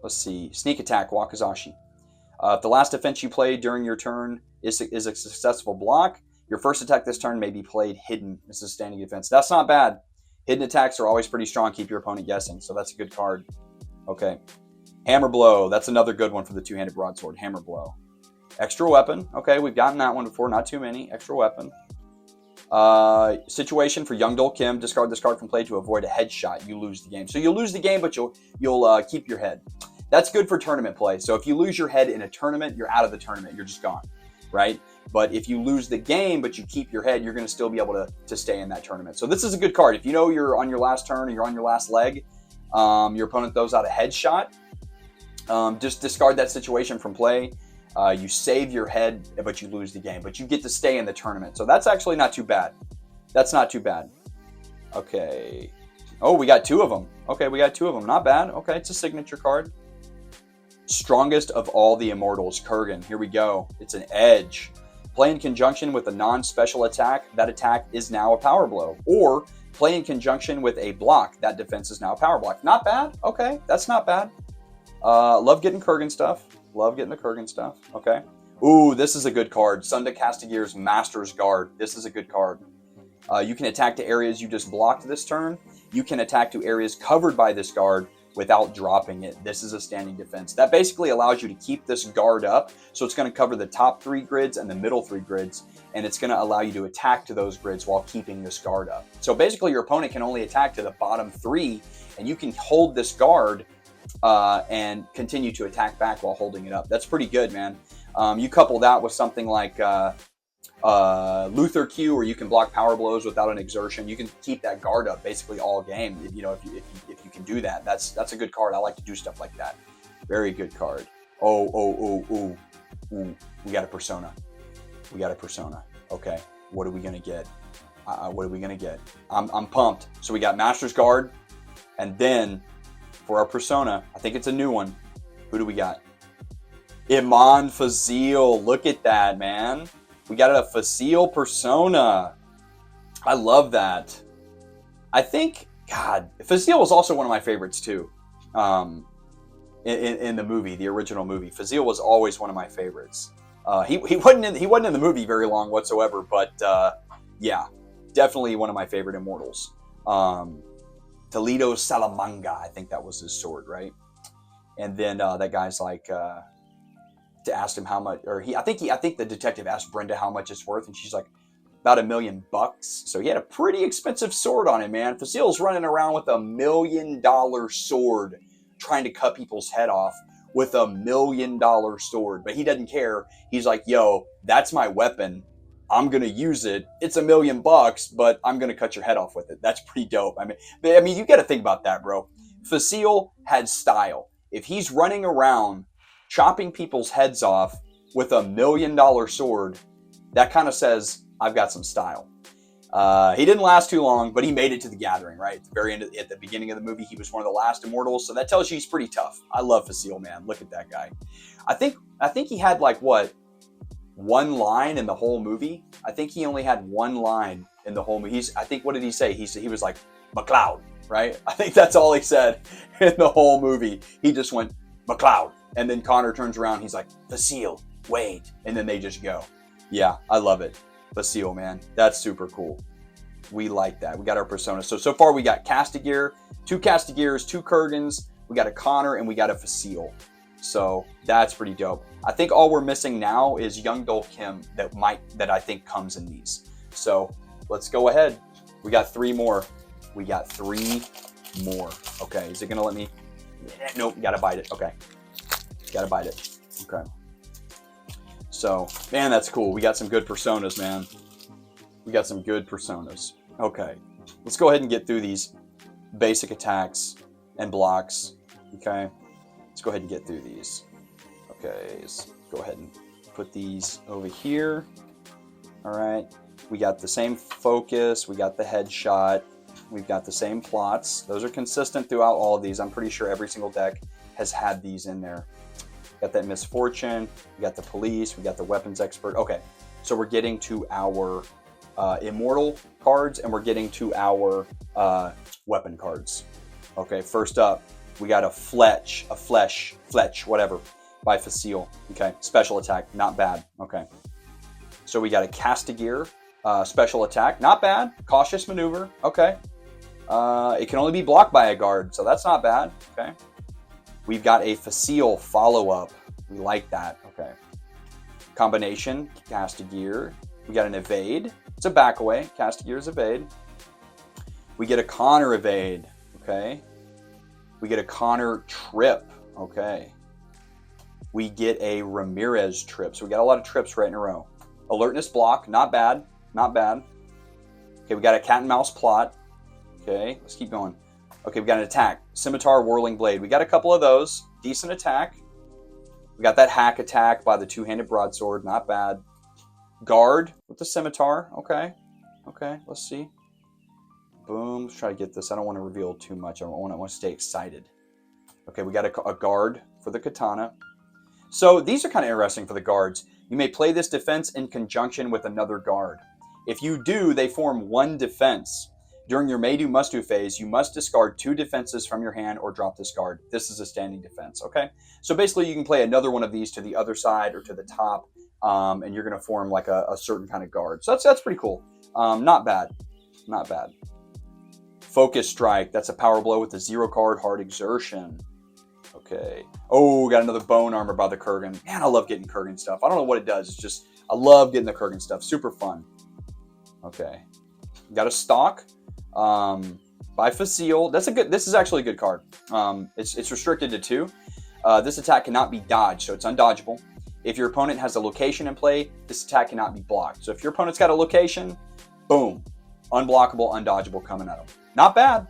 Let's see. Sneak attack, Wakizashi. If the last defense you played during your turn is a successful block, your first attack this turn may be played hidden. This is standing defense. That's not bad. Hidden attacks are always pretty strong. Keep your opponent guessing. So that's a good card. Okay. Hammer blow. That's another good one for the two-handed broadsword. Hammer blow. Extra weapon. Okay, we've gotten that one before. Not too many. Extra weapon. Situation for Young Dol Kim. Discard this card from play to avoid a headshot. You lose the game. So you'll lose the game, but you'll keep your head. That's good for tournament play. So if you lose your head in a tournament, you're out of the tournament. You're just gone, right? But if you lose the game, but you keep your head, you're going to still be able to stay in that tournament. So this is a good card. If you know you're on your last turn or you're on your last leg, your opponent throws out a headshot, just discard that situation from play. You save your head, but you lose the game. But you get to stay in the tournament. So that's actually not too bad. That's not too bad. Okay. Oh, we got two of them. Okay, we got two of them. Not bad. Okay, it's a signature card. Strongest of all the immortals, Kurgan. Here we go. It's an edge. Play in conjunction with a non-special attack. That attack is now a power blow. Or play in conjunction with a block. That defense is now a power block. Not bad. Okay, that's not bad. Love getting Kurgan stuff. Love getting the Kurgan stuff. Okay. Ooh, this is a good card. Sunda Castagir's Master's Guard. This is a good card. You can attack to areas you just blocked this turn. You can attack to areas covered by this guard without dropping it. This is a standing defense. That basically allows you to keep this guard up. So it's going to cover the top 3 grids and the middle 3 grids. And it's going to allow you to attack to those grids while keeping this guard up. So basically your opponent can only attack to the bottom 3. And you can hold this guard and continue to attack back while holding it up. That's pretty good, man. You couple that with something like Luther Q, where you can block power blows without an exertion. You can keep that guard up basically all game. You know, if you can do that, that's a good card. I like to do stuff like that. Very good card. Oh. We got a persona. We got a persona. Okay, what are we gonna get? What are we gonna get? I'm pumped. So we got Master's Guard, and then for our persona, I think it's a new one. Who do we got? Iman Fazil. Look at that, man. We got a Fazil persona. I love that. I think, God, Fazil was also one of my favorites too. In the movie, the original movie, Fazil was always one of my favorites. He wasn't in the movie very long whatsoever, but yeah, definitely one of my favorite immortals. Toledo Salamanga, I think that was his sword, right? And then that guy's like, to ask him how much, or I think the detective asked Brenda how much it's worth, and she's like, about $1 million. So he had a pretty expensive sword on him, man. Fazil's running around with $1 million sword, trying to cut people's head off with $1 million sword, but he doesn't care. He's like, yo, that's my weapon. I'm gonna use it. It's $1 million, but I'm gonna cut your head off with it. That's pretty dope. I mean, you got to think about that, bro. Fazil had style. If he's running around chopping people's heads off with $1 million sword, that kind of says I've got some style. He didn't last too long, but he made it to the gathering, right? At the very end, at the beginning of the movie, he was one of the last immortals, so that tells you he's pretty tough. I love Fazil, man. Look at that guy. I think he had like what? one line in the whole movie. I think he only had one line in the whole movie. I think, what did he say? He was like, McLeod, right? I think that's all he said in the whole movie. He just went, McLeod. And then Connor turns around. He's like, Vasile, Wade. And then they just go. Yeah, I love it. Vasile, man. That's super cool. We like that. We got our persona. So far we got Castigear, 2 Castigears, 2 Kurgans. We got a Connor and we got a Vasile. So that's pretty dope. I think all we're missing now is Young Dol Kim that I think comes in these. So let's go ahead. We got 3 more. We got 3 more. Okay, is it gonna let me? Nope, gotta bite it. Okay, gotta bite it. Okay. So, man, that's cool. We got some good personas, man. We got some good personas. Okay, let's go ahead and get through these basic attacks and blocks. Okay, let's go ahead and get through these. Okay, let's go ahead and put these over here. All right, we got the same focus. We got the headshot. We've got the same plots. Those are consistent throughout all of these. I'm pretty sure every single deck has had these in there. Got that misfortune. We got the police. We got the weapons expert. Okay, so we're getting to our immortal cards and we're getting to our weapon cards. Okay, first up, we got a fletch, whatever, by Vasile. Okay, special attack, not bad. Okay, so we got a Castigear, special attack, not bad. Cautious maneuver. Okay, it can only be blocked by a guard, so that's not bad. Okay, we've got a Vasile follow-up. We like that. Okay, combination, Castigear. We got an evade. It's a back away. Castigear's evade. We get a Connor evade. Okay. We get a Connor trip. Okay. We get a Ramirez trip. So we got a lot of trips right in a row. Alertness block. Not bad. Not bad. Okay. We got a cat and mouse plot. Okay. Let's keep going. Okay. We got an attack. Scimitar, whirling blade. We got a couple of those. Decent attack. We got that hack attack by the 2-handed broadsword. Not bad. Guard with the scimitar. Okay. Okay. Let's see. Boom. Let's try to get this. I don't want to reveal too much. I want to stay excited. Okay. We got a guard for the katana. So these are kind of interesting for the guards. You may play this defense in conjunction with another guard. If you do, they form 1 defense. During your may do must do phase, you must discard 2 defenses from your hand or drop this guard. This is a standing defense. Okay. So basically you can play another one of these to the other side or to the top. And you're going to form like a certain kind of guard. So that's pretty cool. Not bad. Not bad. Focus strike. That's a power blow with the 0 card hard exertion. Okay. Oh, got another bone armor by the Kurgan. Man, I love getting Kurgan stuff. I don't know what it does. It's just, I love getting the Kurgan stuff. Super fun. Okay. Got a stock by Vasile. This is actually a good card. It's restricted to 2. This attack cannot be dodged, so it's undodgeable. If your opponent has a location in play, this attack cannot be blocked. So if your opponent's got a location, boom, unblockable, undodgeable coming at them. Not bad.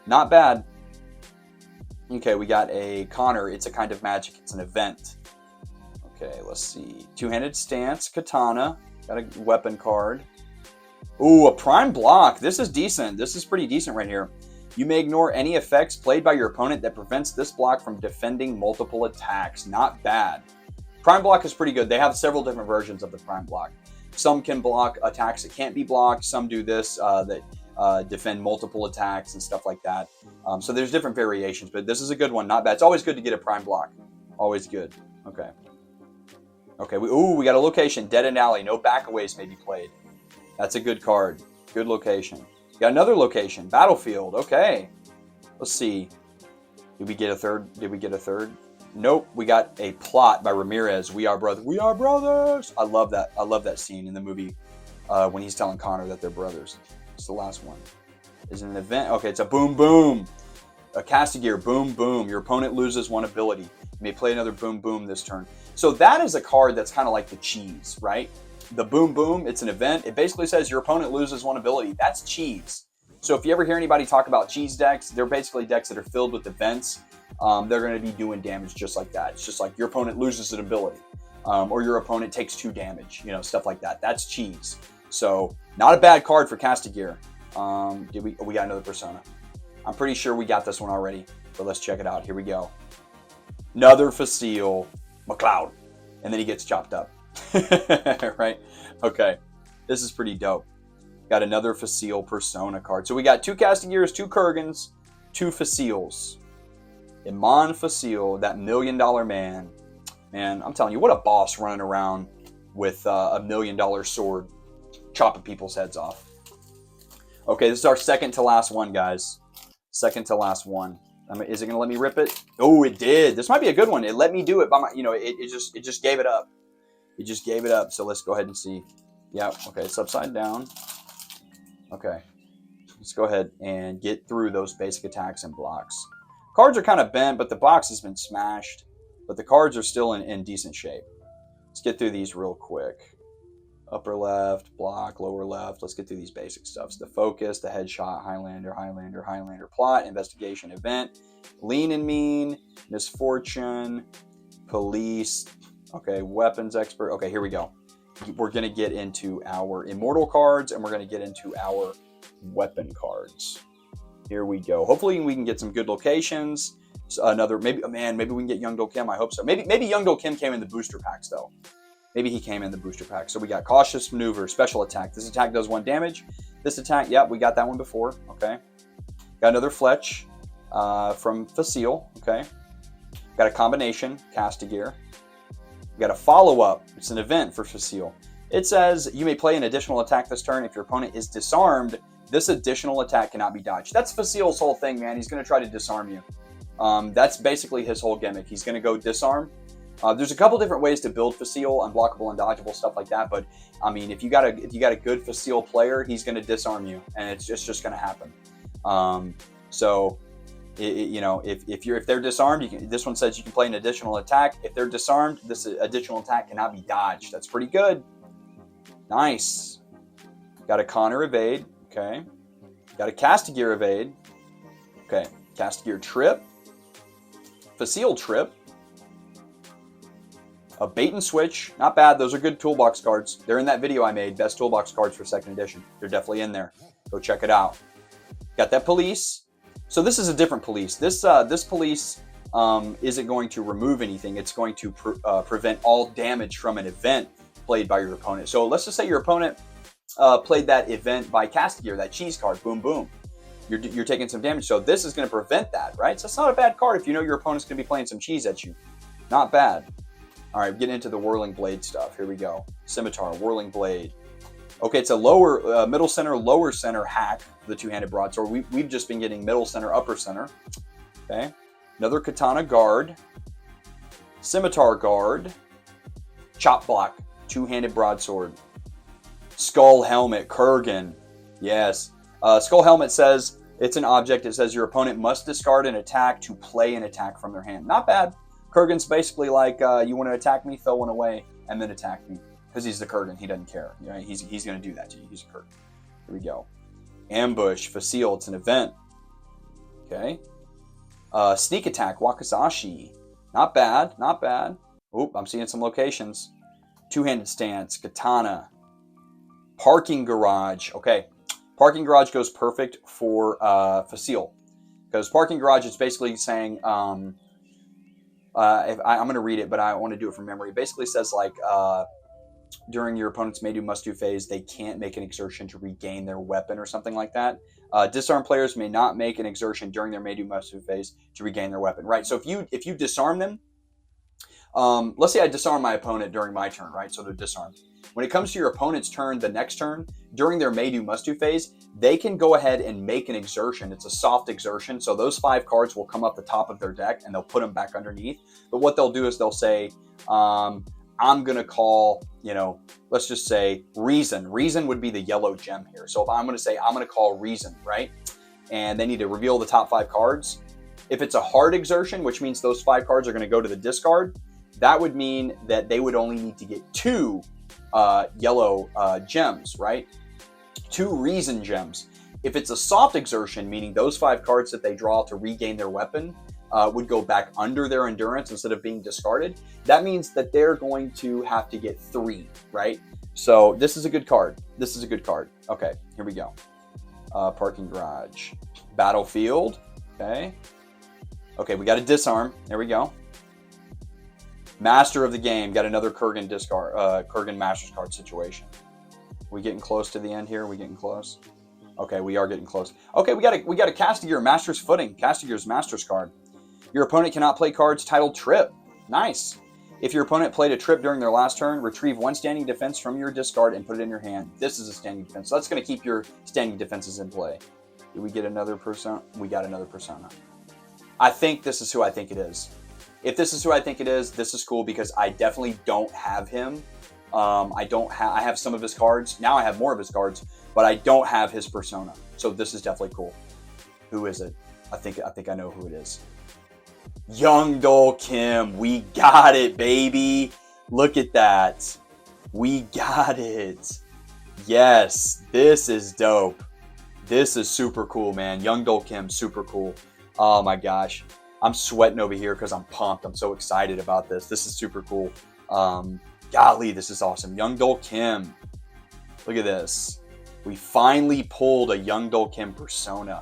Not bad. Okay, we got a Connor. It's a kind of magic. It's an event. Okay, let's see. 2-handed stance, katana. Got a weapon card. Ooh, a prime block. This is decent. This is pretty decent right here. You may ignore any effects played by your opponent that prevents this block from defending multiple attacks. Not bad. Prime block is pretty good. They have several different versions of the prime block. Some can block attacks that can't be blocked. Some do this that defend multiple attacks and stuff like that. So there's different variations, but this is a good one. Not bad. It's always good to get a prime block. Always good. Okay. Okay. We got a location. Dead End Alley. No backaways may be played. That's a good card. Good location. Got another location. Battlefield. Okay. Let's see. Did we get a third? Did we get a third? Nope. We got a plot by Ramirez. We are brothers. We are brothers. I love that. I love that scene in the movie when he's telling Connor that they're brothers. It's the last one. Is it an event? Okay, it's a boom boom. A Castigear, boom boom. Your opponent loses 1 ability. You may play another boom boom this turn. So that is a card that's kind of like the cheese, right? The boom boom, it's an event. It basically says your opponent loses 1 ability. That's cheese. So if you ever hear anybody talk about cheese decks, they're basically decks that are filled with events. They're going to be doing damage just like that. It's just like your opponent loses an ability, or your opponent takes 2 damage, stuff like that. That's cheese. So not a bad card for Castigear. We got another persona. I'm pretty sure we got this one already, but let's check it out. Here we go. Another Vasile McLeod, and then he gets chopped up. Right? Okay. This is pretty dope. Got another Facile Persona card. So we got 2 Castigears, 2 Kurgans, 2 Faciles. Iman Facile, that $1 million man. Man, I'm telling you, what a boss running around with a $1 million sword chopping people's heads off. Okay, this is our second to last one, guys. Second to last one. Is it going to let me rip it? Oh, it did. This might be a good one. It let me do it by my, it just gave it up. It just gave it up. So let's go ahead and see. Yeah, okay, it's upside down. Okay, let's go ahead and get through those basic attacks and blocks. Cards are kind of bent, but the box has been smashed. But the cards are still in decent shape. Let's get through these real quick. Upper left, block, lower left. Let's get through these basic stuffs. The focus, the headshot, Highlander, Highlander, Highlander, plot, investigation, event, lean and mean, misfortune, police. Okay, weapons expert. Okay, here we go. We're going to get into our immortal cards, and we're going to get into our weapon cards. Here we go. Hopefully we can get some good locations. Another, maybe, man, maybe we can get Young Do Kim. I hope so. Maybe Young Do Kim came in the booster packs, though. Maybe he came in the booster pack. So we got Cautious Maneuver, Special Attack. This attack does 1 damage. This attack, yep, we got that one before. Okay. Got another Fletch from Facile. Okay. Got a combination, Castigear. We got a follow-up. It's an event for Facile. It says, you may play an additional attack this turn. If your opponent is disarmed, this additional attack cannot be dodged. That's Facile's whole thing, man. He's going to try to disarm you. That's basically his whole gimmick. He's going to go disarm. There's a couple different ways to build Facile, unblockable, undodgeable, stuff like that. But I mean, if you got a good Facile player, he's going to disarm you, and it's just going to happen. If they're disarmed, this one says you can play an additional attack. If they're disarmed, this additional attack cannot be dodged. That's pretty good. Nice. Got a Connor evade. Okay. Got a Castigear evade. Okay. Castigear trip. Facile trip. A bait and switch. Not bad. Those are good toolbox cards. They're in that video I made. Best toolbox cards for 2nd edition. They're definitely in there. Go check it out. Got that police. So this is a different police. This police isn't going to remove anything. It's going to prevent all damage from an event played by your opponent. So let's just say your opponent played that event by Castigear, that cheese card. Boom, boom. You're taking some damage. So this is going to prevent that, right? So it's not a bad card if you know your opponent's going to be playing some cheese at you. Not bad. All right, getting into the Whirling Blade stuff. Here we go. Scimitar, Whirling Blade. Okay, it's a lower, middle center, lower center hack for the two-handed broadsword. We've just been getting middle center, upper center. Okay. Another Katana Guard. Scimitar Guard. Chop Block, two-handed broadsword. Skull Helmet, Kurgan. Yes. Skull Helmet says, it's an object. It says your opponent must discard an attack to play an attack from their hand. Not bad. Kurgan's basically like, you want to attack me, throw one away, and then attack me. Because he's the Kurgan. He doesn't care. Right? He's going to do that to you. He's a Kurgan. Here we go. Ambush, Facile. It's an event. Okay. Sneak Attack, Wakizashi. Not bad. Not bad. Oop, I'm seeing some locations. Two-handed Stance, Katana. Parking Garage. Okay. Parking Garage goes perfect for Facile. Because Parking Garage is basically saying... I'm going to read it, but I want to do it from memory. It basically says, like, during your opponent's may-do, must-do phase, they can't make an exertion to regain their weapon or something like that. Disarmed players may not make an exertion during their may-do, must-do phase to regain their weapon. Right, so if you disarm them, let's say I disarm my opponent during my turn, right? So they're disarmed. When it comes to your opponent's turn, the next turn, during their may-do, must-do phase, they can go ahead and make an exertion. It's a soft exertion, so those 5 cards will come up the top of their deck, and they'll put them back underneath. But what they'll do is they'll say, I'm going to call, let's just say Reason. Reason would be the yellow gem here. So if I'm going to say, I'm going to call Reason, right? And they need to reveal the top 5 cards. If it's a hard exertion, which means those 5 cards are going to go to the discard, that would mean that they would only need to get 2 yellow gems, right? 2 Reason gems. If it's a soft exertion, meaning those 5 cards that they draw to regain their weapon would go back under their endurance instead of being discarded, that means that they're going to have to get 3, right? So this is a good card. This is a good card. Okay, here we go. Parking Garage. Battlefield. Okay. Okay, we got a disarm. There we go. Master of the game. Got another Kurgan discard, Kurgan Masters card situation. We getting close to the end here? We getting close? Okay, we are getting close. Okay, we got a Castigear Master's Footing. Castigear's Master's card. Your opponent cannot play cards titled Trip. Nice. If your opponent played a trip during their last turn, retrieve one standing defense from your discard and put it in your hand. This is a standing defense. So that's going to keep your standing defenses in play. Did we get another persona? We got another persona. I think this is who I think it is. If this is who I think it is, this is cool because I definitely don't have him. I have some of his cards. Now I have more of his cards, but I don't have his persona. So this is definitely cool. Who is it? I think I know who it is. Young-Dol Kim. We got it, baby. Look at that. We got it. Yes, this is dope. This is super cool, man. Young-Dol Kim, super cool. Oh my gosh. I'm sweating over here because I'm pumped. I'm so excited about this. This is super cool. Golly, this is awesome. Young-Dol Kim. Look at this. We finally pulled a Young-Dol Kim persona.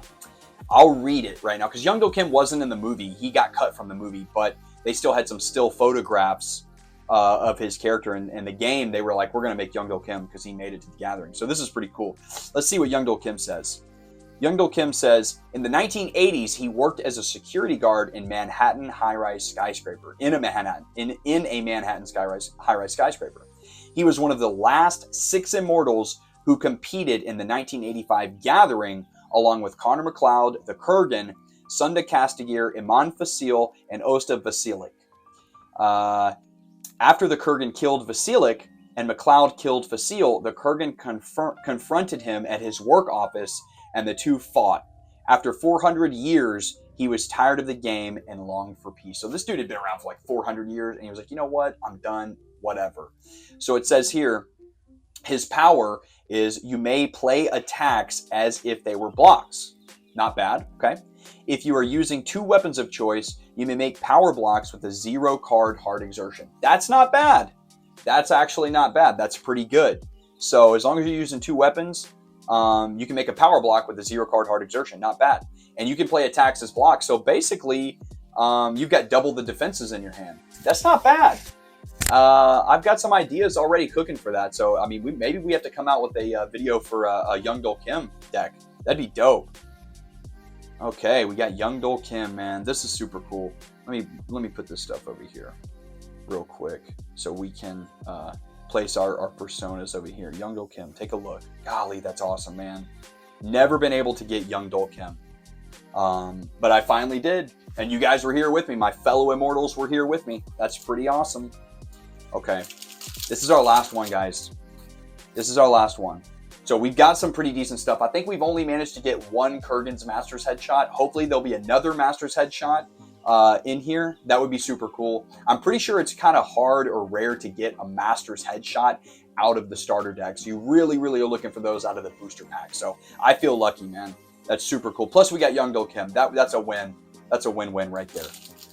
I'll read it right now because Young-Dol Kim wasn't in the movie. He got cut from the movie, but they still had some still photographs of his character in the game. They were like, we're going to make Young-Dol Kim because he made it to the gathering. So this is pretty cool. Let's see what Young-Dol Kim says. Young-Dol Kim says, in the 1980s, he worked as a security guard in Manhattan high-rise skyscraper. In a Manhattan high-rise skyscraper. He was one of the last 6 immortals who competed in the 1985 gathering, along with Connor McLeod, the Kurgan, Sunda Castigear, Iman Fasil, and Osta Vasilik. After the Kurgan killed Vasilik and McLeod killed Fasil, the Kurgan confronted him at his work office, and the two fought. After 400 years, he was tired of the game and longed for peace. So this dude had been around for like 400 years, and he was like, you know what? I'm done. Whatever. So it says here, his power is you may play attacks as if they were blocks. Not bad, okay? If you are using 2 weapons of choice, you may make power blocks with a 0-card hard exertion. That's not bad. That's actually not bad. That's pretty good. So as long as you're using 2 weapons, you can make a power block with a 0-card hard exertion. Not bad. And you can play attacks as blocks. So basically, you've got double the defenses in your hand. That's not bad. I've got some ideas already cooking for that. So, I mean, maybe we have to come out with a video for a Young-Dol Kim deck. That'd be dope. Okay, we got Young-Dol Kim, man. This is super cool. Let me put this stuff over here real quick so we can place our personas over here. Young-Dol Kim, take a look. Golly, that's awesome, man. Never been able to get Young-Dol Kim. But I finally did. And you guys were here with me. My fellow immortals were here with me. That's pretty awesome. Okay, this is our last one, guys. This is our last one. So we've got some pretty decent stuff. I think we've only managed to get 1 Kurgan's Masters headshot. Hopefully there'll be another Masters headshot in here. That would be super cool. I'm pretty sure it's kind of hard or rare to get a Masters headshot out of the starter deck. So you really, really are looking for those out of the booster pack. So I feel lucky, man. That's super cool. Plus we got Young-Dol Kim. That's a win. That's a win-win right there.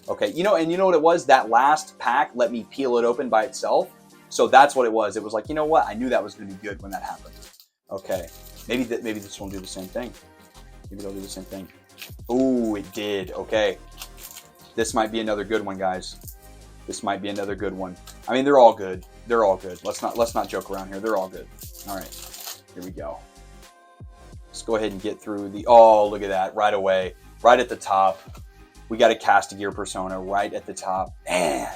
Okay, you know what it was? That last pack let me peel it open by itself. So that's what it was. It was like, you know what? I knew that was going to be good when that happened. Okay, maybe this one will do the same thing. Maybe they'll do the same thing. Ooh, it did. Okay, this might be another good one, guys. This might be another good one. I mean, they're all good. They're all good. Let's not joke around here. They're all good. All right, here we go. Let's go ahead and get through the. Oh, look at that! Right away, right at the top. We got a Castigear persona right at the top. Man,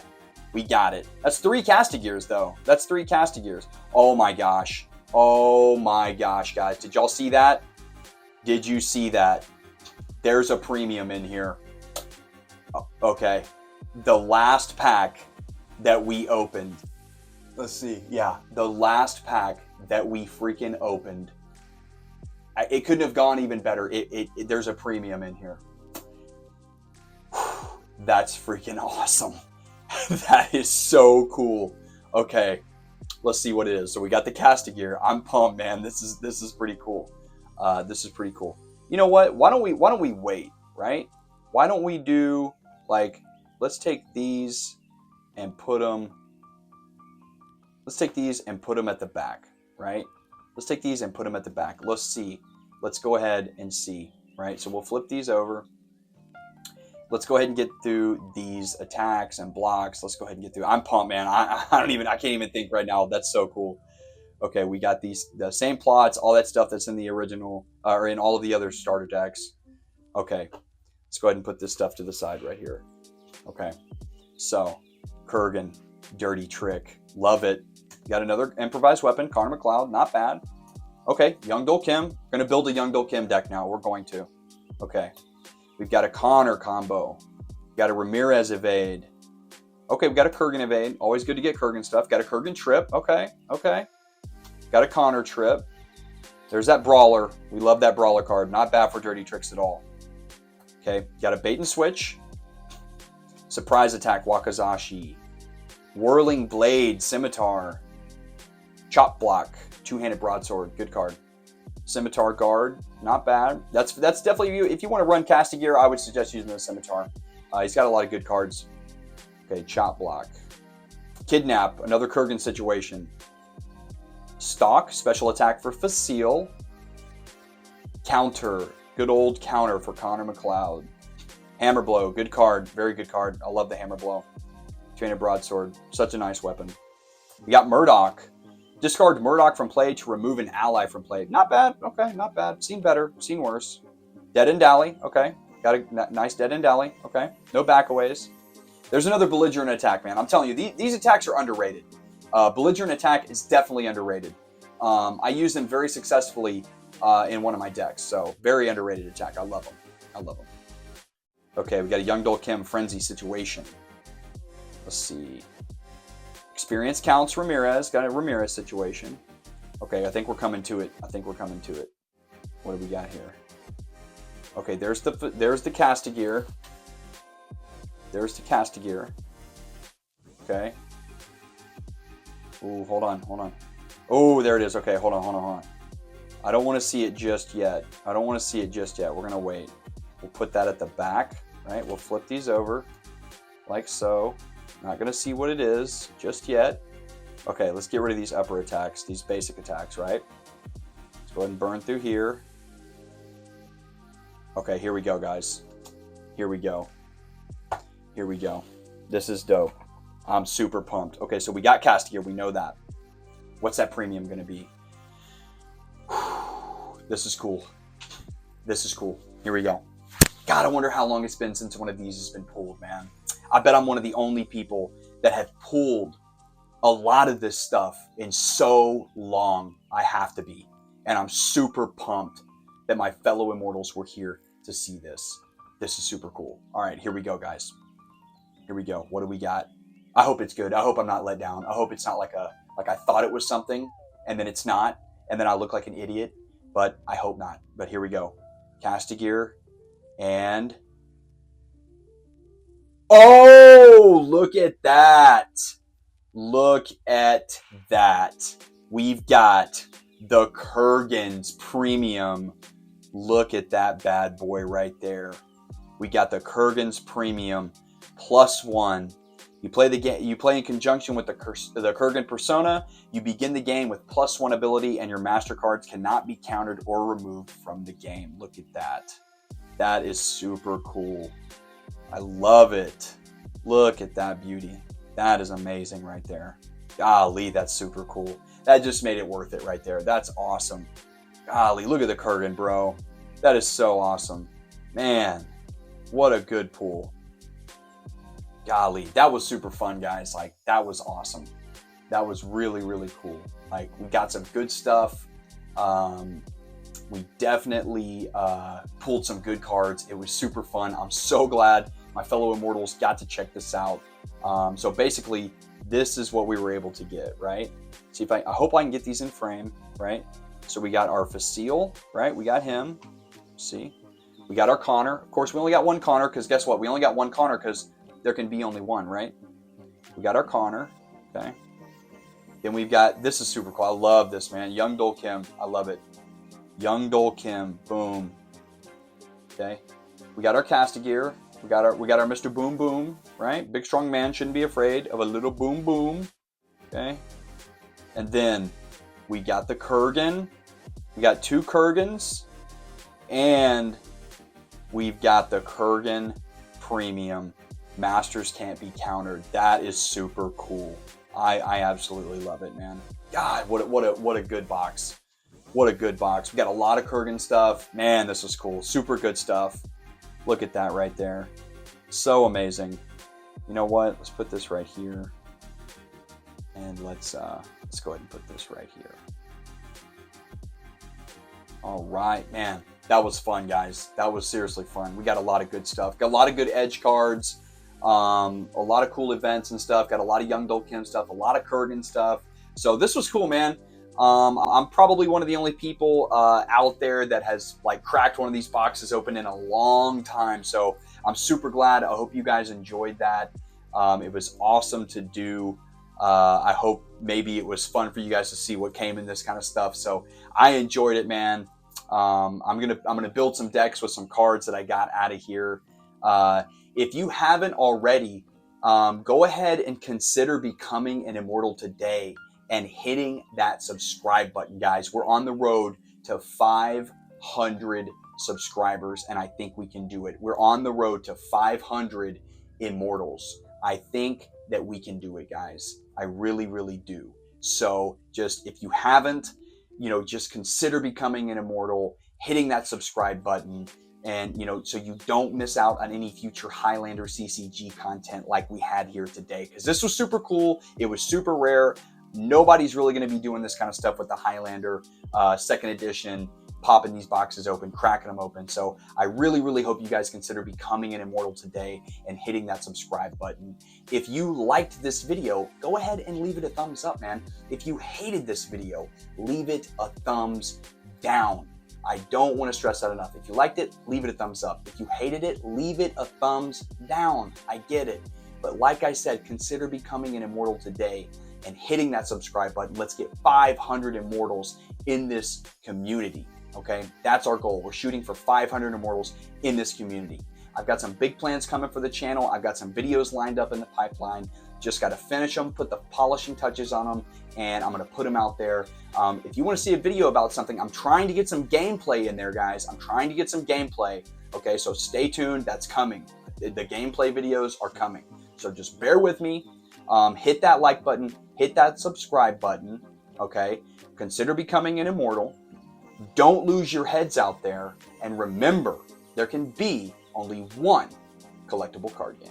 we got it. That's 3 Castigears, though. That's 3 Castigears. Oh, my gosh. Oh, my gosh, guys. Did y'all see that? Did you see that? There's a premium in here. Oh, okay. The last pack that we opened. Let's see. Yeah, the last pack that we freaking opened. It couldn't have gone even better. There's a premium in here. That's freaking awesome. That is so cool. Okay, let's see what it is. So we got the Castigear. I'm pumped, man. This is pretty cool. This is pretty cool. You know what? Why don't we wait, right? Why don't we do like, let's take these and put them. Let's take these and put them at the back, right? Let's take these and put them at the back. Let's see. Let's go ahead and see, right? So we'll flip these over. let's go ahead and get through these attacks and blocks. Let's go ahead and get through. I'm pumped, man. I can't even think right now. That's so cool. Okay, we got the same plots, all that stuff that's in the original, or in all of the other starter decks. Okay, let's go ahead and put this stuff to the side right here. Okay, so Kurgan, Dirty Trick, love it. Got another improvised weapon, Connor McLeod, not bad. Okay, Young Dol Kim. We're going to build a Young Dol Kim deck now. We're going to. Okay, we've got a Connor combo. We've got a Ramirez evade. Okay, we've got a Kurgan evade. Always good to get Kurgan stuff. Got a Kurgan trip. Okay. Got a Connor trip. There's that Brawler. We love that Brawler card. Not bad for Dirty Tricks at all. Okay, got a Bait and Switch. Surprise Attack, Wakazashi. Whirling Blade, Scimitar. Chop Block, Two-Handed Broadsword, good card. Scimitar Guard, not bad. That's definitely, if you want to run Castigear, I would suggest using the Scimitar. He's got a lot of good cards. Okay, Chop Block. Kidnap, another Kurgan situation. Stalk, special attack for Facile. Counter, good old counter for Connor McLeod. Hammer Blow, good card, very good card. I love the Hammer Blow. Two-Handed Broadsword, such a nice weapon. We got Murdoch. Discard Murdoch from play to remove an ally from play. Not bad, okay, not bad. Seen better, seen worse. Dead and Dally, okay. Got a nice Dead and Dally, okay. No backaways. There's another Belligerent attack, man. I'm telling you, these attacks are underrated. Belligerent attack is definitely underrated. I use them very successfully in one of my decks, so very underrated attack. I love them. I love them. Okay, we got a Young Dol Kim Frenzy situation. Let's see. Experience counts Ramirez. Got a Ramirez situation. Okay, I think we're coming to it. What do we got here? Okay, there's the Castigear. There's the Castigear. Okay. Ooh, hold on. Oh, there it is. Okay, hold on. I don't want to see it just yet. We're going to wait. We'll put that at the back, right? We'll flip these over like so. Not going to see what it is just yet. Okay, let's get rid of these upper attacks, these basic attacks, right? Let's go ahead and burn through here. Okay, here we go, guys. Here we go. This is dope. I'm super pumped. Okay, so we got Castigear. We know that. What's that premium going to be? This is cool. Here we go. God, I wonder how long it's been since one of these has been pulled, man. I bet I'm one of the only people that have pulled a lot of this stuff in so long. I have to be. And I'm super pumped that my fellow immortals were here to see this. This is super cool. All right, here we go, guys. Here we go. What do we got? I hope it's good. I hope I'm not let down. I hope it's not like I thought it was something and then it's not, and then I look like an idiot, but I hope not. But here we go. Castigear and... Oh, look at that. We've got the Kurgan's Premium. Look at that bad boy right there. We got the Kurgan's Premium +1. You play the game. You play in conjunction with the Kurgan Persona. You begin the game with +1 ability, and your master cards cannot be countered or removed from the game. Look at that. That is super cool. I love it. Look at that beauty. That is amazing right there. Golly, that's super cool. That just made it worth it right there. That's awesome. Golly, look at the Kurgan, bro. That is so awesome. Man, what a good pull. Golly, that was super fun, guys. Like, that was awesome. That was really, really cool. Like, we got some good stuff. We definitely pulled some good cards. It was super fun. I'm so glad my fellow immortals got to check this out. So basically, this is what we were able to get, right? See if I hope I can get these in frame, right? So we got our Facile, right? We got him. See, we got our Connor. Of course, we only got one Connor because guess what? We only got one Connor because there can be only one, right? We got our Connor, okay? Then we've got, this is super cool. I love this, man. Young Dol Kim. I love it. Young Dol Kim. Boom. Okay. We got our Castigear. We got our Mr. Boom Boom, right? Big strong man shouldn't be afraid of a little boom boom. Okay. And then we got the Kurgan. We got two Kurgans. And we've got the Kurgan premium. Masters can't be countered. That is super cool. I absolutely love it, man. God, what a good box. What a good box. We got a lot of Kurgan stuff. Man, this is cool. Super good stuff. Look at that right there. So amazing. You know what? Let's put this right here. And let's go ahead and put this right here. All right, man. That was fun, guys. That was seriously fun. We got a lot of good stuff. Got a lot of good edge cards. A lot of cool events and stuff. Got a lot of Young Dolkim stuff. A lot of Kurgan stuff. So this was cool, man. I'm probably one of the only people out there that has like cracked one of these boxes open in a long time. So I'm super glad. I hope you guys enjoyed that. It was awesome to do. I hope maybe it was fun for you guys to see what came in this kind of stuff. So I enjoyed it, man. I'm gonna build some decks with some cards that I got out of here. If you haven't already, go ahead and consider becoming an immortal today and hitting that subscribe button, guys. We're on the road to 500 subscribers, and I think we can do it. We're on the road to 500 immortals. I think that we can do it, guys. I really, really do. So just, if you haven't, just consider becoming an immortal, hitting that subscribe button, and so you don't miss out on any future Highlander CCG content like we had here today, because this was super cool. It was super rare. Nobody's really going to be doing this kind of stuff with the Highlander 2nd edition, popping these boxes open, cracking them open. So I really, really hope you guys consider becoming an immortal today and hitting that subscribe button. If you liked this video, go ahead and leave it a thumbs up, man. If you hated this video, leave it a thumbs down. I don't want to stress that enough. If you liked it, leave it a thumbs up. If you hated it, leave it a thumbs down. I get it. But like I said, consider becoming an immortal today and hitting that subscribe button. Let's get 500 immortals in this community. Okay, that's our goal. We're shooting for 500 immortals in this community. I've got some big plans coming for the channel. I've got some videos lined up in the pipeline. Just got to finish them, put the polishing touches on them, and I'm going to put them out there. If you want to see a video about something, I'm trying to get some gameplay in there, guys. I'm trying to get some gameplay. Okay, so stay tuned. That's coming. The gameplay videos are coming. So just bear with me. Hit that like button. Hit that subscribe button. Okay, consider becoming an immortal. Don't lose your heads out there. And remember, there can be only one collectible card game.